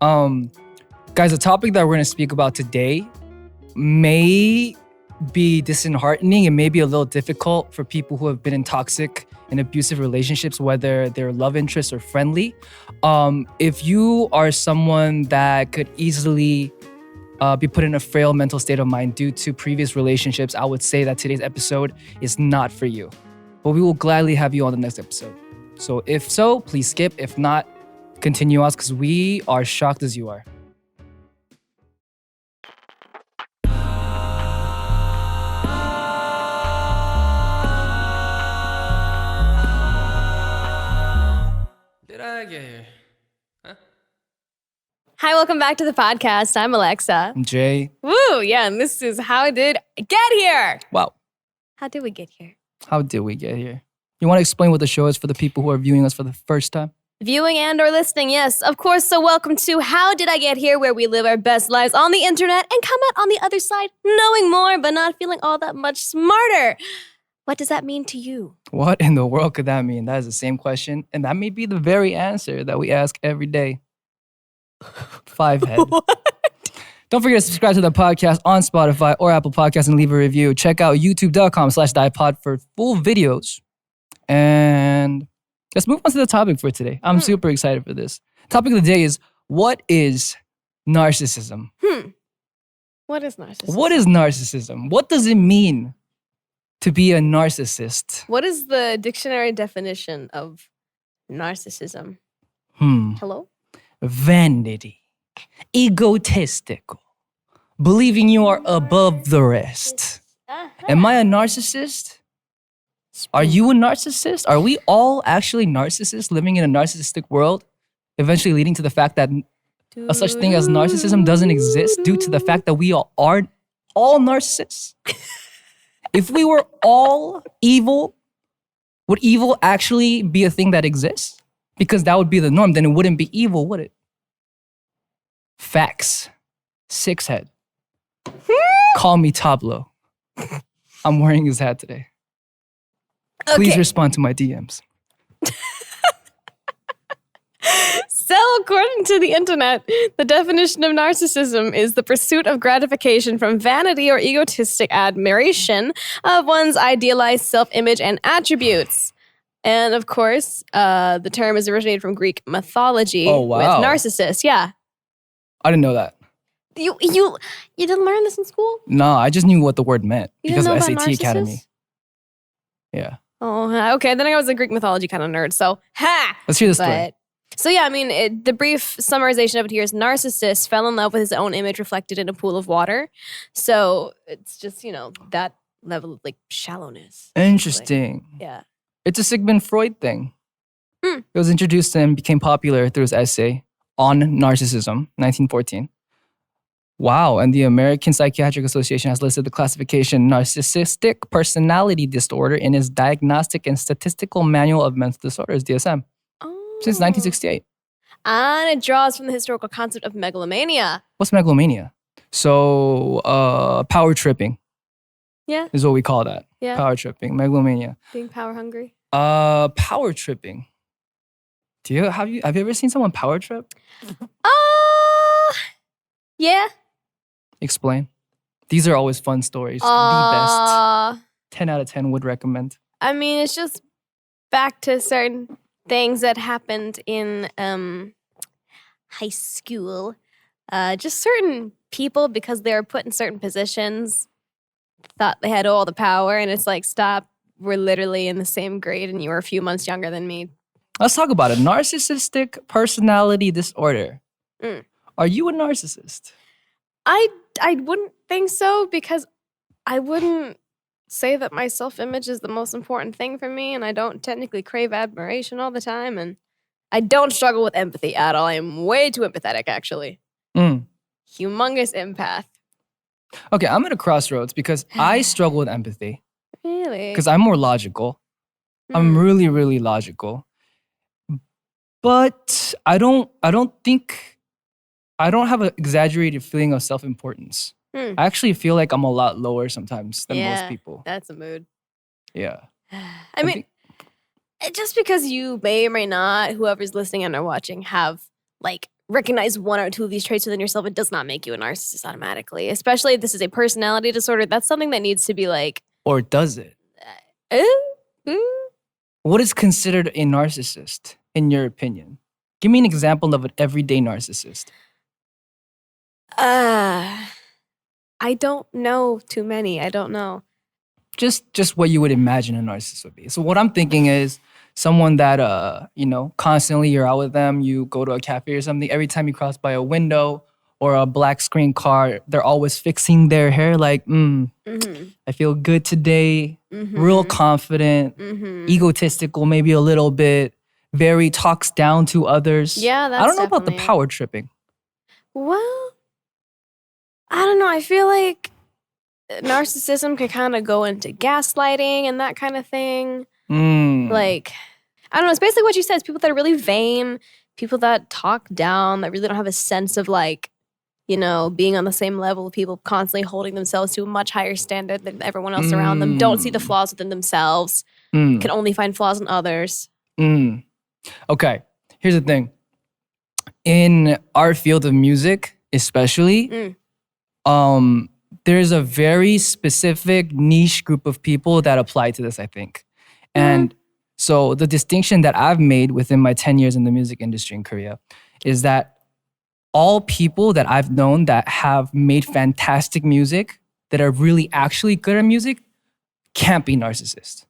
Guys, the topic that we're going to speak about today may be disheartening and maybe a little difficult for people who have been in toxic and abusive relationships, whether they're love interests or friendly. If you are someone that could easily be put in a frail mental state of mind due to previous relationships, I would say that today's episode is not for you. But we will gladly have you on the next episode. So if so, please skip. If not, continue us because we are shocked as you are. Did I get here? Hi, welcome back to the podcast. I'm AleXa. I'm Jae. Woo, yeah, and this is How Did I Get Here? Wow. How did we get here? How did we get here? You want to explain what the show is for the people who are viewing us for the first time? Viewing and or listening, yes, of course. So welcome to How Did I Get Here, where we live our best lives on the internet and come out on the other side knowing more but not feeling all that much smarter. What does that mean to you? What in the world could that mean? That is the same question. And that may be the very answer that we ask every day. Five head. Don't forget to subscribe to the podcast on Spotify or Apple Podcasts and leave a review. Check out youtube.com/DiePod for full videos. And let's move on to the topic for today. I'm super excited for this. Topic of the day is, what is narcissism? What is narcissism? What is narcissism? What does it mean to be a narcissist? What is the dictionary definition of narcissism? Hello? Vanity, egotistical, believing you are above the rest. Am I a narcissist? Are you a narcissist? Are we all actually narcissists living in a narcissistic world, eventually leading to the fact that a such thing as narcissism doesn't exist due to the fact that we are all narcissists? If we were all evil, would evil actually be a thing that exists? Because that would be the norm. Then it wouldn't be evil, would it? Facts. Six head. Call me Tablo. I'm wearing his hat today. Please Okay. respond to my DMs. So, according to the internet, the definition of narcissism is the pursuit of gratification from vanity or egotistic admiration of one's idealized self-image and attributes. And of course, the term is originated from Greek mythology Oh, wow. with Narcissus. Yeah. I didn't know that. You didn't learn this in school? No, I just knew what the word meant You because didn't of know about SAT Narcissus? Academy. Yeah. Oh, okay. Then I was a Greek mythology kind of nerd. So, ha! Let's hear the story. But so yeah, I mean, the brief summarization of it here is Narcissus fell in love with his own image reflected in a pool of water. So it's just, that level of like shallowness. Interesting. Yeah. It's a Sigmund Freud thing. It was introduced to him, became popular through his essay on narcissism, 1914. Wow, and the American Psychiatric Association has listed the classification narcissistic personality disorder in its Diagnostic and Statistical Manual of Mental Disorders, DSM, since 1968. And it draws from the historical concept of megalomania. What's megalomania? So, power tripping Yeah, is what we call that. yeah. Power tripping, megalomania. Being power hungry. Power tripping. Have you ever seen someone power trip? Yeah. Explain. These are always fun stories. The best. 10 out of 10 would recommend. I mean, it's just back to certain things that happened in high school. Just certain people, because they were put in certain positions, thought they had all the power, and it's like, stop. We're literally in the same grade, and you were a few months younger than me. Let's talk about it. Narcissistic personality disorder. Mm. Are you a narcissist? I wouldn't think so, because I wouldn't say that my self-image is the most important thing for me, and I don't technically crave admiration all the time, and I don't struggle with empathy at all. I am way too empathetic, actually. Humongous empath. Okay, I'm at a crossroads because I struggle with empathy Really? because I'm more logical. I'm really, really logical. But I don't have an exaggerated feeling of self-importance. I actually feel like I'm a lot lower sometimes than most people. That's a mood. Yeah. I mean, just because you may or may not, whoever's listening and or watching, have like recognize one or two of these traits within yourself, it does not make you a narcissist automatically. Especially if this is a personality disorder. That's something that needs to be like, Or does it? eh, eh. What is considered a narcissist, in your opinion? Give me an example of an everyday narcissist. I don't know too many. I don't know. Just what you would imagine a narcissist would be. So what I'm thinking is someone that constantly you're out with them, you go to a cafe or something, every time you cross by a window or a black screen car, they're always fixing their hair like, I feel good today, real confident, egotistical maybe a little bit, very talks down to others. Yeah, that's I don't know about the definitely- power tripping. Well, I don't know. I feel like narcissism can kind of go into gaslighting and that kind of thing. Like, I don't know. It's basically what you said. It's people that are really vain, people that talk down, that really don't have a sense of like, being on the same level of people, constantly holding themselves to a much higher standard than everyone else around them, don't see the flaws within themselves, can only find flaws in others. Okay, here's the thing. In our field of music, especially, there's a very specific niche group of people that apply to this, I think. And so the distinction that I've made within my 10 years in the music industry in Korea is that all people that I've known that have made fantastic music, that are really actually good at music, can't be narcissists.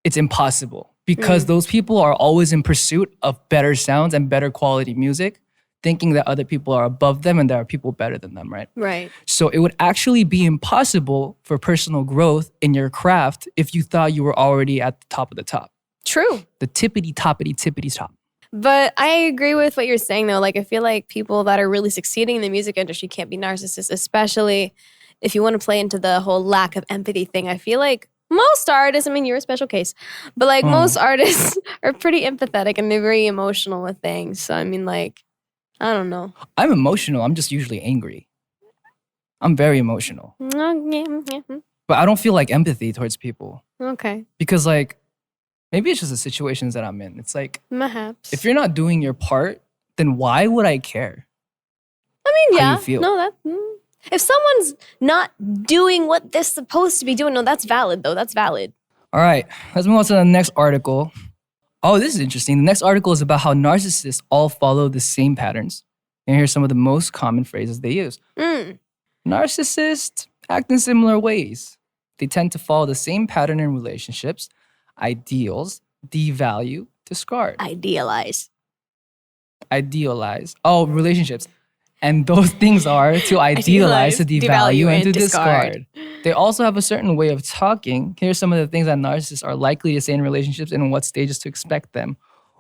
It's impossible because those people are always in pursuit of better sounds and better quality music, thinking that other people are above them and there are people better than them, right? Right. So it would actually be impossible for personal growth in your craft if you thought you were already at the top of the top. True. The tippity top. But I agree with what you're saying, though. Like, I feel like people that are really succeeding in the music industry can't be narcissists, especially if you want to play into the whole lack of empathy thing. I feel like most artists, I mean, you're a special case, but like most artists are pretty empathetic and they're very emotional with things. So, I mean, like, I don't know. I'm emotional. I'm just usually angry. I'm very emotional. But I don't feel like empathy towards people. Okay. Because like, maybe it's just the situations that I'm in. It's like, Perhaps. if you're not doing your part, then why would I care? I mean, how yeah. you feel? No, that. If someone's not doing what they're supposed to be doing, no, that's valid, though. That's valid. All right, let's move on to the next article. Oh, this is interesting. The next article is about how narcissists all follow the same patterns. And here's some of the most common phrases they use. Narcissists act in similar ways. They tend to follow the same pattern in relationships, ideals, devalue, discard. Idealize. Oh, relationships. And those things are to idealize, to devalue, and to discard. They also have a certain way of talking. Here's some of the things that narcissists are likely to say in relationships and in what stages to expect them.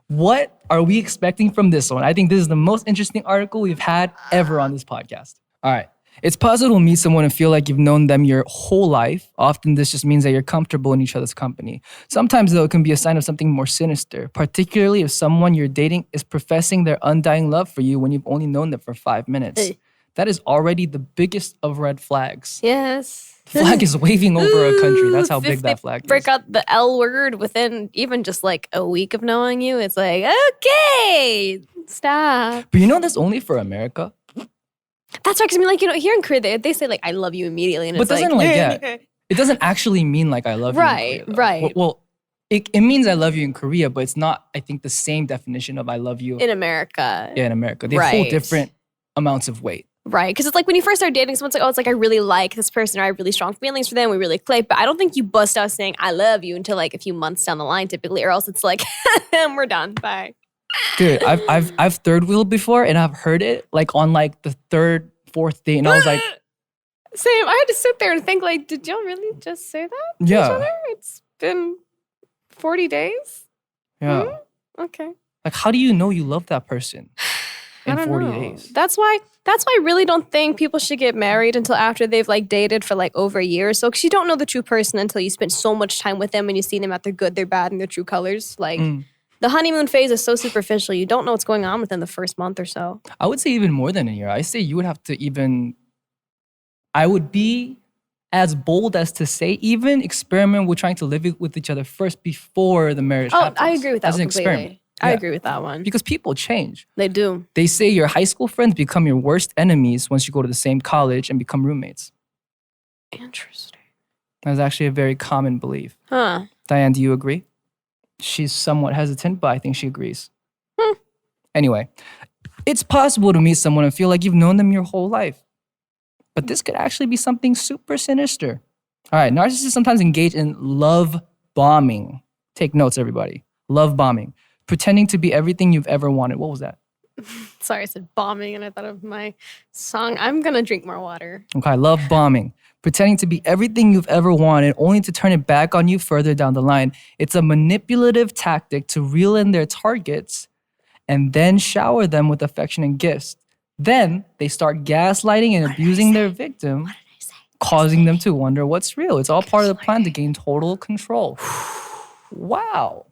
What are we expecting from this one? I think this is the most interesting article we've had ever on this podcast. All right. It's possible to meet someone and feel like you've known them your whole life. Often this just means that you're comfortable in each other's company. Sometimes, though, it can be a sign of something more sinister, particularly if someone you're dating is professing their undying love for you when you've only known them for 5 minutes. That is already the biggest of red flags. Yes. Flag is waving over a country. That's how big If that they flag is. break out the L word within even just like a week of knowing you, it's like, okay, stop. But you know that's only for America? That's right. Because I mean, like, here in Korea, they say like, I love you immediately. And But it's doesn't it doesn't actually mean like I love you in Right, Korea, though. right. Well, it means I love you in Korea, but it's not, I think, the same definition of I love you in America. in America. They hold Right. different amounts of weight. Right. Because it's like when you first start dating someone, it's like, oh, it's like I really like this person or I have really strong feelings for them. We really click. But I don't think you bust out saying I love you until like a few months down the line typically, or else it's like, we're done. Bye. Dude, I've third wheeled before and I've heard it like on like the third, fourth date, and I was like, Same. I had to sit there and think like, did y'all really just say that to each yeah, other? It's been 40 days? yeah. Okay. Like, how do you know you love that person I in don't 40 know. days? That's why I really don't think people should get married until after they've like dated for like over a year or so. Because you don't know the true person until you spend so much time with them and you see them at their good, their bad, and their true colors. Like the honeymoon phase is so superficial. You don't know what's going on within the first month or so. I would say even more than a year. I say you would have to I would be as bold as to say even experiment with trying to live with each other first before the marriage happens. I agree with that as an completely. experiment. I Yeah. agree with that one. Because people change. They do. They say your high school friends become your worst enemies once you go to the same college and become roommates. Interesting. That's actually a very common belief. Huh. Diane, do you agree? She's somewhat hesitant, but I think she agrees. Anyway, it's possible to meet someone and feel like you've known them your whole life. But this could actually be something super sinister. All right, narcissists sometimes engage in love bombing. Take notes, everybody. Love bombing. Pretending to be everything you've ever wanted. What was that? Sorry, I said bombing and I thought of my song. I'm going to drink more water. Okay, love bombing. Pretending to be everything you've ever wanted, only to turn it back on you further down the line. It's a manipulative tactic to reel in their targets and then shower them with affection and gifts. Then they start gaslighting and abusing their victim, causing them to wonder what's real. It's all part of the plan to gain total control. Wow.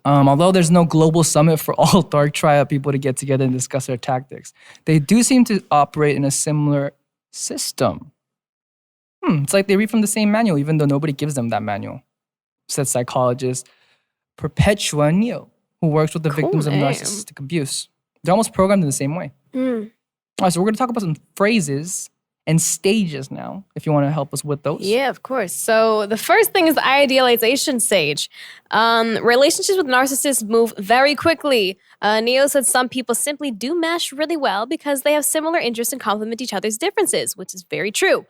Although there's no global summit for all dark triad people to get together and discuss their tactics, they do seem to operate in a similar system. It's like they read from the same manual, even though nobody gives them that manual, said psychologist Perpetua Neal, who works with the victims of narcissistic abuse. They're almost programmed in the same way. All right, so we're going to talk about some phrases and stages now, if you want to help us with those. Yeah, of course. So the first thing is the idealization stage. Relationships with narcissists move very quickly. Neo said some people simply do mesh really well because they have similar interests and complement each other's differences, which is very true.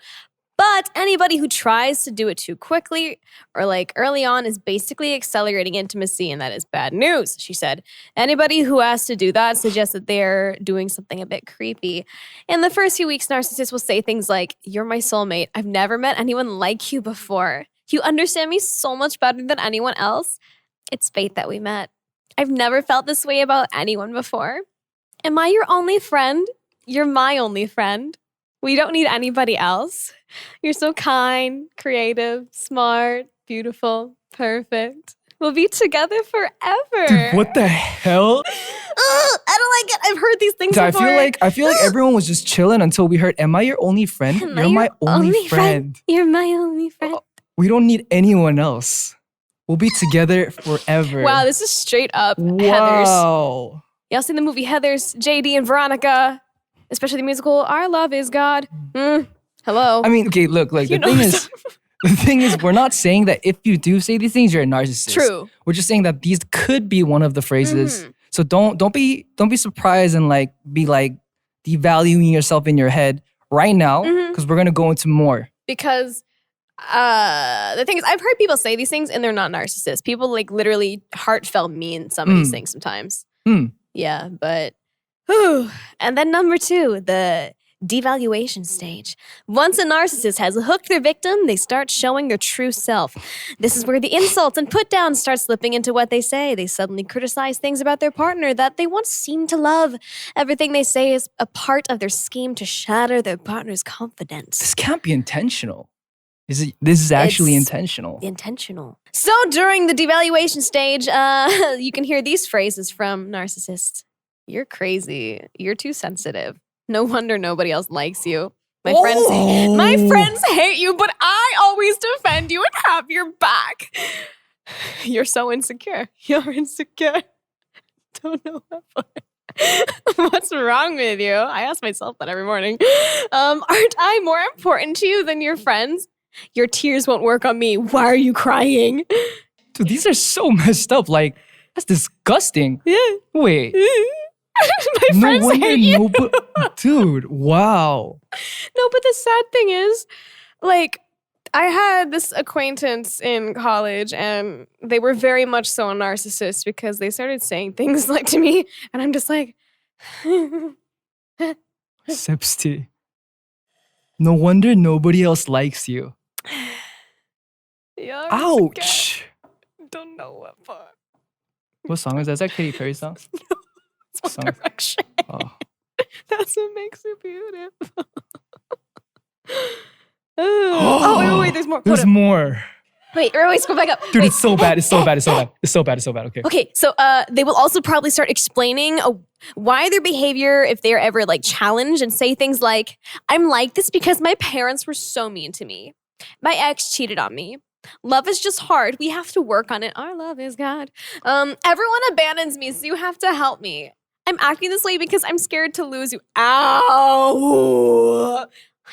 But anybody who tries to do it too quickly or like early on is basically accelerating intimacy, and that is bad news, she said. Anybody who has to do that suggests that they're doing something a bit creepy. In the first few weeks, narcissists will say things like, "You're my soulmate. I've never met anyone like you before. You understand me so much better than anyone else. It's fate that we met. I've never felt this way about anyone before. Am I your only friend? You're my only friend. We don't need anybody else. You're so kind, creative, smart, beautiful, perfect. We'll be together forever." Dude, what the hell? Ugh, I don't like it. I've heard these things Dude, before. I feel like everyone was just chilling until we heard, "Am I your only friend? Am I You're my your only friend. You're my only friend. We don't need anyone else. We'll be together forever." Wow, this is straight up Heathers. Wow. Y'all seen the movie Heathers? JD and Veronica, especially the musical Our Love Is God. Hello. I mean, okay, look, You the know thing is, the thing is, we're not saying that if you do say these things, you're a narcissist. True. We're just saying that these could be one of the phrases. So don't be surprised and be devaluing yourself in your head right now, because we're gonna go into more. Because the thing is, I've heard people say these things and they're not narcissists. People literally heartfelt mean some of these things sometimes. Yeah, but and then number 2, the devaluation stage. Once a narcissist has hooked their victim, they start showing their true self. This is where the insults and put downs start slipping into what they say. They suddenly criticize things about their partner that they once seemed to love. Everything they say is a part of their scheme to shatter their partner's confidence. This can't be intentional. This is actually It's intentional. Intentional. So during the devaluation stage, you can hear these phrases from narcissists. "You're crazy. You're too sensitive. No wonder nobody else likes you. My friends hate you, but I always defend you and have your back. You're so insecure. You're insecure. Don't know what for. What's wrong with you?" I ask myself that every morning. "Aren't I more important to you than your friends? Your tears won't work on me. Why are you crying?" Dude, these are so messed up. That's disgusting. Yeah. Wait. My friends hate you. Dude, wow. No, but the sad thing is, I had this acquaintance in college and they were very much so a narcissist because they started saying things to me and I'm just like, Sepsti. No wonder nobody else likes you. yeah, I'm insecure. Ouch. Don't know what for. What song is that? Is that Katy Perry song? It's One Direction. Oh. That's what makes it beautiful. Oh, wait, there's more. Hold There's up. more. Wait, go back up. Dude, Wait. it's so bad. It's so bad. It's so bad. It's so bad. It's so bad. Okay. Okay, so they will also probably start explaining why their behavior, if they're ever challenged, and say things like, "I'm like this because my parents were so mean to me. My ex cheated on me. Love is just hard. We have to work on it. Our love is God. Everyone abandons me, so you have to help me. I'm acting this way because I'm scared to lose you. Ow!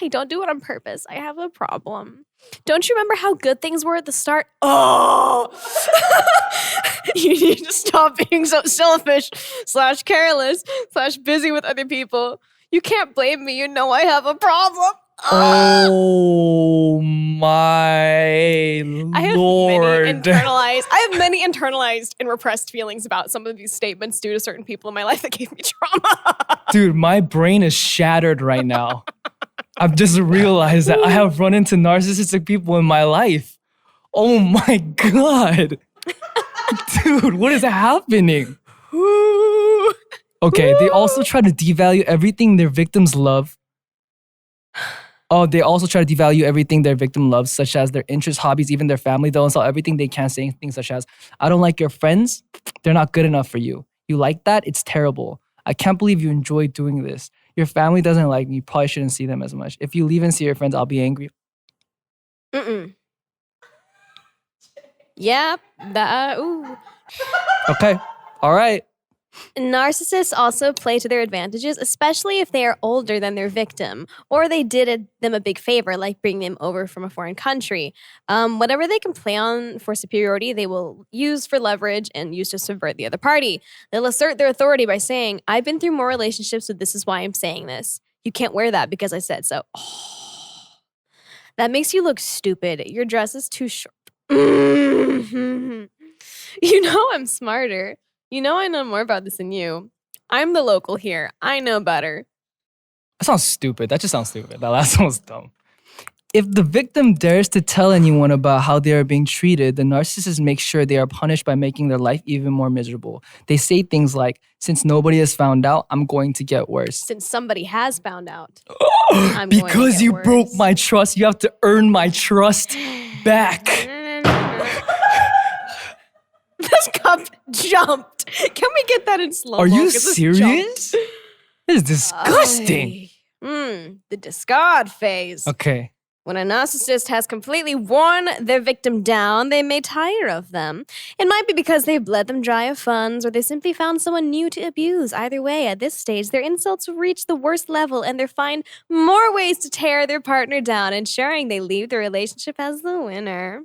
I don't do it on purpose. I have a problem. Don't you remember how good things were at the start? Oh! You need to stop being so selfish / careless / busy with other people. You can't blame me. You know I have a problem. Oh my Lord. I have many internalized and repressed feelings about some of these statements due to certain people in my life that gave me trauma. Dude, my brain is shattered right now. I've just realized that I have run into narcissistic people in my life. Oh my God. Dude, what is happening? Okay, they also try to devalue everything their victims love. Oh, they also try to devalue everything their victim loves, such as their interests, hobbies, even their family. They'll insult everything they can, saying things such as, I don't like your friends. They're not good enough for you. You like that? It's terrible. I can't believe you enjoy doing this. Your family doesn't like me. You probably shouldn't see them as much. If you leave and see your friends, I'll be angry. Yep. Ooh. Okay. All right. Narcissists also play to their advantages, especially if they are older than their victim, or they did them a big favor, like bringing them over from a foreign country. Whatever they can play on for superiority, they will use for leverage and use to subvert the other party. They'll assert their authority by saying, I've been through more relationships, so this is why I'm saying this. You can't wear that because I said so. Oh, that makes you look stupid. Your dress is too short. You know I'm smarter. You know I know more about this than you. I'm the local here. I know better. That sounds stupid. That just sounds stupid. That last one was dumb. If the victim dares to tell anyone about how they are being treated, the narcissist makes sure they are punished by making their life even more miserable. They say things like, since nobody has found out, I'm going to get worse. Since somebody has found out, I'm going to Because get you worse. broke my trust, you have to earn my trust back. This cup jumped. Can we get that in slow mo? Are you serious? This is disgusting. The discard phase. Okay. When a narcissist has completely worn their victim down, they may tire of them. It might be because they've bled them dry of funds or they simply found someone new to abuse. Either way, at this stage, their insults will reach the worst level and they'll find more ways to tear their partner down, ensuring they leave the relationship as the winner.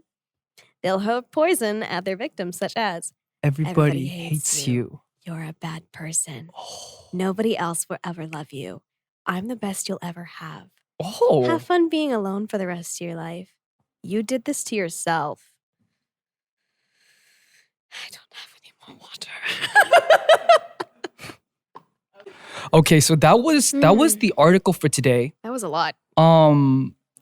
They'll hurl poison at their victims, such as, Everybody hates you. You're a bad person. Nobody else will ever love you. I'm the best you'll ever have. Oh. Have fun being alone for the rest of your life. You did this to yourself. I don't have any more water. Okay, so that was the article for today. That was a lot.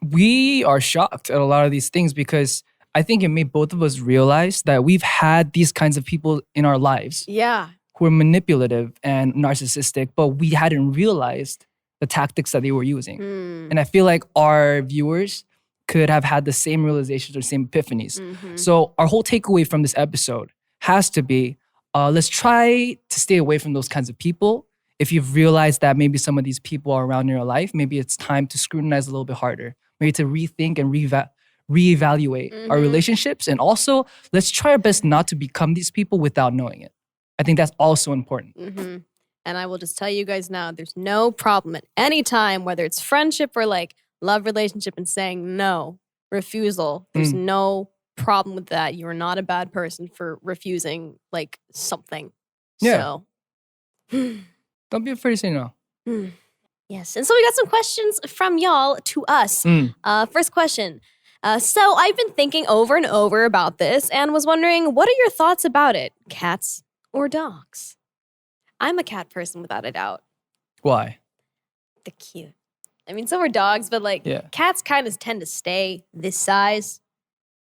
We are shocked at a lot of these things because I think it made both of us realize that we've had these kinds of people in our lives. Yeah. Who are manipulative and narcissistic, but we hadn't realized the tactics that they were using. And I feel like our viewers could have had the same realizations or same epiphanies. So our whole takeaway from this episode has to be, let's try to stay away from those kinds of people. If you've realized that maybe some of these people are around in your life, maybe it's time to scrutinize a little bit harder. Maybe to rethink and reevaluate our relationships. And also, let's try our best not to become these people without knowing it. I think that's also important. And I will just tell you guys now, there's no problem at any time, whether it's friendship or like love relationship and saying no, refusal. There's no problem with that. You are not a bad person for refusing like something. Yeah. So Don't be afraid to say no. Yes. And so we got some questions from y'all to us. First question. So I've been thinking over and over about this and was wondering, what are your thoughts about it? Cats or dogs? I'm a cat person without a doubt. Why? They're cute. I mean, so are dogs, but like cats kind of tend to stay this size.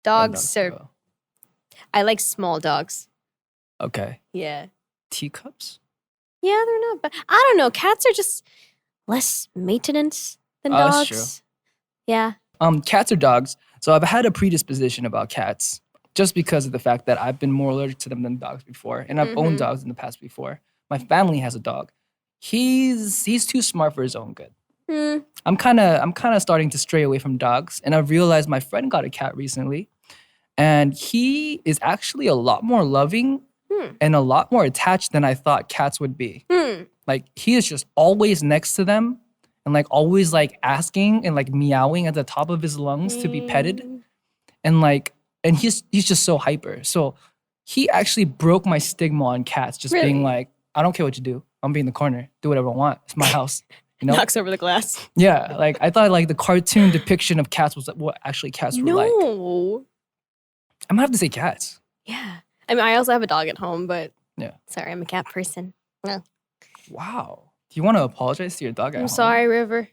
Dogs are... I like small dogs. Okay. Yeah. Teacups? Yeah, they're not bad. I don't know. Cats are just less maintenance than dogs. That's true. Yeah. Cats or dogs. So I've had a predisposition about cats just because of the fact that I've been more allergic to them than dogs before. And I've owned dogs in the past before. My family has a dog. He's too smart for his own good. I'm kind of starting to stray away from dogs. And I've realized my friend got a cat recently. And he is actually a lot more loving and a lot more attached than I thought cats would be. Like he is just always next to them and like always like asking and like meowing at the top of his lungs to be petted. And like, and he's just so hyper. So he actually broke my stigma on cats, just being Really? like, I don't care what you do. I'm be in the corner. Do whatever I want. It's my house. You know? Knocks over the glass. Yeah. Like I thought like the cartoon depiction of cats was what actually cats were like. No. I'm gonna have to say cats. Yeah. I mean, I also have a dog at home, but Yeah. sorry, I'm a cat person. No. Wow. Do you want to apologize to your dog at I'm home? sorry, River.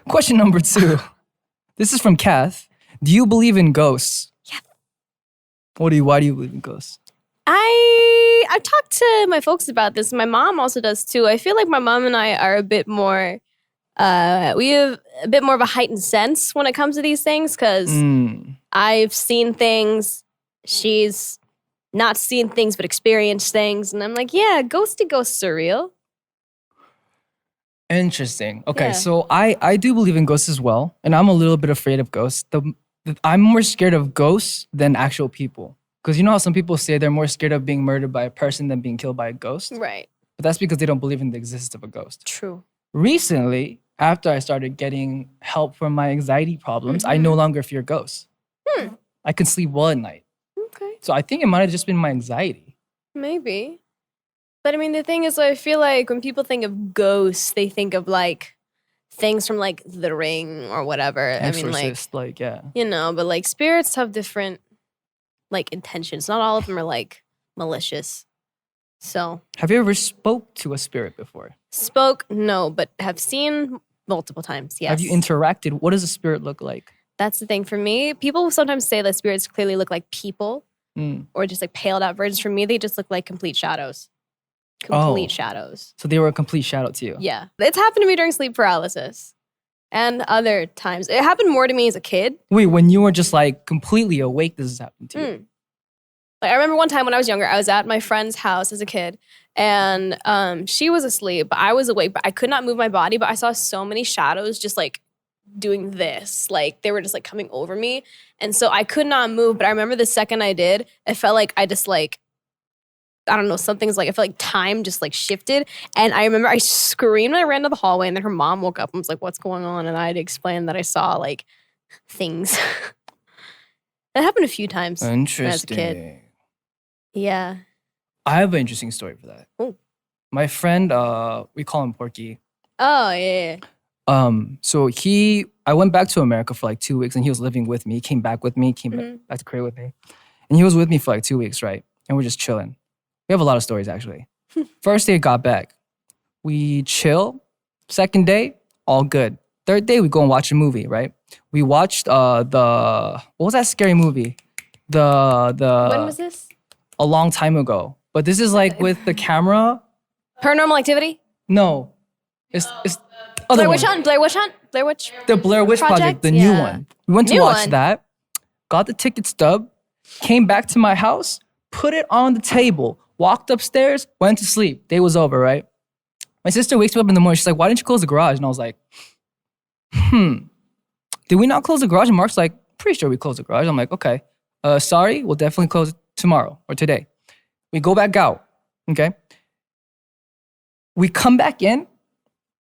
Question number 2. This is from Kath. Do you believe in ghosts? Yeah. Why do you believe in ghosts? I've talked to my folks about this. My mom also does too. I feel like my mom and I are a bit more, we have a bit more of a heightened sense when it comes to these things because I've seen things. She's not seen things but experienced things. And I'm like, yeah, ghosty ghosts are real. Interesting. Okay, Yeah. so I do believe in ghosts as well, and I'm a little bit afraid of ghosts. I'm more scared of ghosts than actual people. Because you know how some people say they're more scared of being murdered by a person than being killed by a ghost? Right. But that's because they don't believe in the existence of a ghost. True. Recently, after I started getting help from my anxiety problems, I no longer fear ghosts. I can sleep well at night. Okay. So I think it might have just been my anxiety. Maybe. But I mean, the thing is, I feel like when people think of ghosts, they think of like things from like The Ring or whatever. Exorcist, like, yeah. You know, but like spirits have different like intentions. Not all of them are like malicious. So Have you ever spoke to a spirit before? spoke, no, but have seen multiple times. Yes. Have you interacted? What does a spirit look like? That's the thing for me. People sometimes say that spirits clearly look like people or just like paled out versions. For me, they just look like complete shadows. Complete shadows. So they were a complete shout out to you. Yeah. It's happened to me during sleep paralysis and other times. It happened more to me as a kid. Wait, when you were just like completely awake, this has happened to you? Like, I remember one time when I was younger, I was at my friend's house as a kid and she was asleep, but I was awake, but I could not move my body, but I saw so many shadows just like doing this. Like they were just like coming over me. And so I could not move, but I remember the second I did, it felt like I just like, I don't know, something's like, I felt like time just like shifted. And I remember I screamed and I ran to the hallway and then her mom woke up and was like, what's going on? And I had to explain that I saw like things. That happened a few times when I was a Interesting. kid. Yeah. I have an interesting story for that. Oh. My friend, we call him Porky. Oh, yeah. So I went back to America for like 2 weeks and he was living with me. He came back with me, back to Korea with me. And he was with me for like 2 weeks, right? And we're just chilling. We have a lot of stories actually. First day I got back, we chill. Second day, all good. Third day, we go and watch a movie, right? We watched what was that scary movie? When was this? A long time ago. But this is like with the camera. Paranormal Activity? No. It's other Blair one. Witch Hunt? Blair Witch Hunt? Blair Witch? The Blair Witch Project, the new Yeah. one. We went to New watch one? that, got the ticket stub, came back to my house, put it on the table, walked upstairs, went to sleep. Day was over, right? My sister wakes me up in the morning. She's like, why didn't you close the garage? And I was like, did we not close the garage? And Mark's like, pretty sure we closed the garage. I'm like, okay, sorry, we'll definitely close it tomorrow or today. We go back out, okay? We come back in,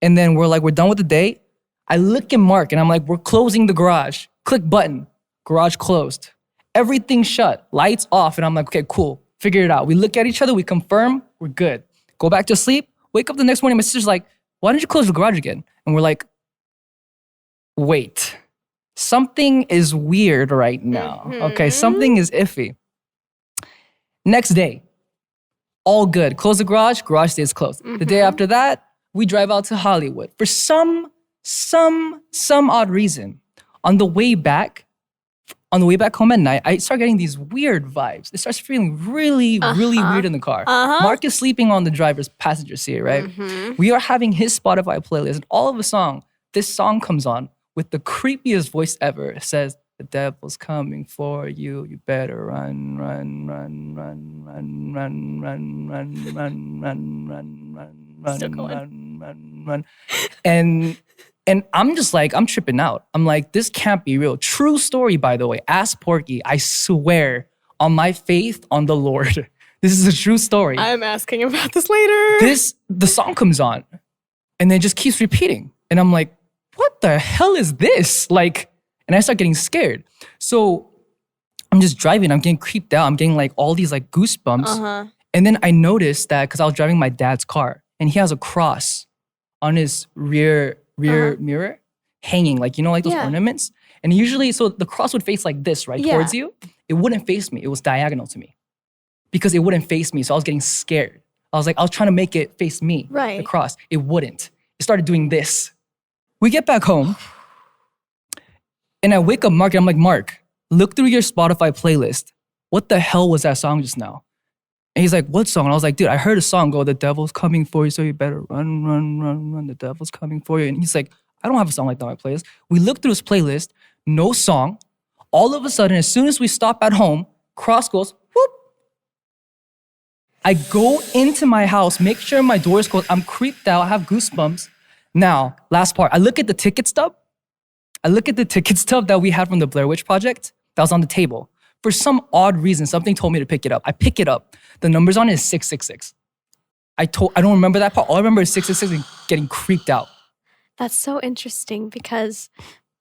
and then we're done with the day. I look at Mark, and I'm like, we're closing the garage. Click button, garage closed. Everything shut, lights off, and I'm like, okay, cool, figure it out. We look at each other, we confirm, we're good. Go back to sleep, wake up the next morning, my sister's like, why didn't you close the garage again? And we're like, wait, something is weird right now. Okay, something is iffy. Next day, all good. Close the garage stays closed. The day after that, we drive out to Hollywood. For some odd reason, on the way back home at night, I start getting these weird vibes. It starts feeling really weird in the car. Mark is sleeping on the driver's passenger seat, right? We are having his Spotify playlist, and all of a sudden, this song comes on with the creepiest voice ever. It says, the devil's coming for you. You better run, run, run, run, run, run, run, run, run, run, run, run, run, Still run, going. run, run, run. And And I'm just like, I'm tripping out. I'm like, this can't be real. True story, by the way. Ask Porky. I swear on my faith on the Lord. This is a true story. I'm asking about this later. The song comes on and then it just keeps repeating. And I'm like, what the hell is this? Like, and I start getting scared. So I'm just driving. I'm getting creeped out. I'm getting like all these like goosebumps. And then I noticed that because I was driving my dad's car and he has a cross on his rear mirror hanging, like, you know, like those ornaments. And usually, so the cross would face like this, right, towards you. It wouldn't face me. It was diagonal to me because it wouldn't face me. So I was getting scared. I was trying to make it face me, the cross. It wouldn't. It started doing this. We get back home and I wake up Mark and I'm like, Mark, look through your Spotify playlist. What the hell was that song just now? And he's like, what song? And I was like, dude, I heard a song go, the devil's coming for you, so you better run, run, run, run. The devil's coming for you. And he's like, I don't have a song like that on my playlist. We looked through his playlist, no song. All of a sudden, as soon as we stop at home, cross goes, whoop. I go into my house, make sure my door is closed. I'm creeped out, I have goosebumps. Now, last part, I look at the ticket stub. That we had from the Blair Witch Project that was on the table. For some odd reason, something told me to pick it up. I pick it up. The numbers on it is 666. I don't remember that part. All I remember is 666 and getting creeped out. That's so interesting because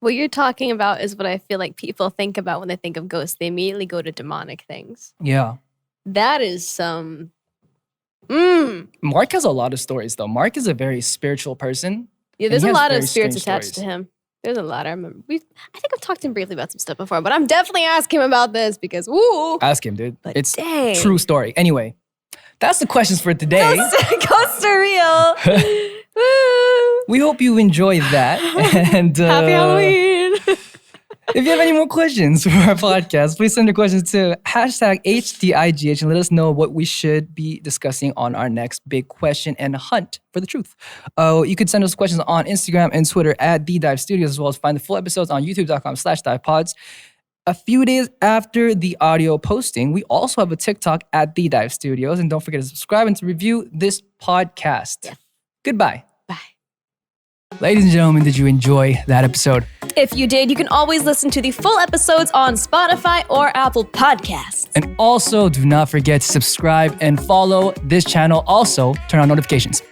what you're talking about is what I feel like people think about when they think of ghosts. They immediately go to demonic things. Yeah. That is some... Mark has a lot of stories, though. Mark is a very spiritual person. Yeah, there's and a he has lot of very spirits strange attached stories. to him. There's a lot. I remember. I think I've talked to him briefly about some stuff before, but I'm definitely asking him about this because, woo. Ask him, dude. But it's dang. true story. Anyway, that's the questions for today. Ghosts are real. Woo. We hope you enjoyed that. And Happy Halloween. if you have any more questions for our podcast, please send your questions to #HDIGH and let us know what we should be discussing on our next big question and hunt for the truth. You can send us questions on Instagram and Twitter at DDive Studios, as well as find the full episodes on youtube.com/divepods. A few days after the audio posting, we also have a TikTok at DDive Studios. And don't forget to subscribe and to review this podcast. Yes. Goodbye. Bye. Ladies and gentlemen, did you enjoy that episode? If you did, you can always listen to the full episodes on Spotify or Apple Podcasts. And also, do not forget to subscribe and follow this channel. Also, turn on notifications.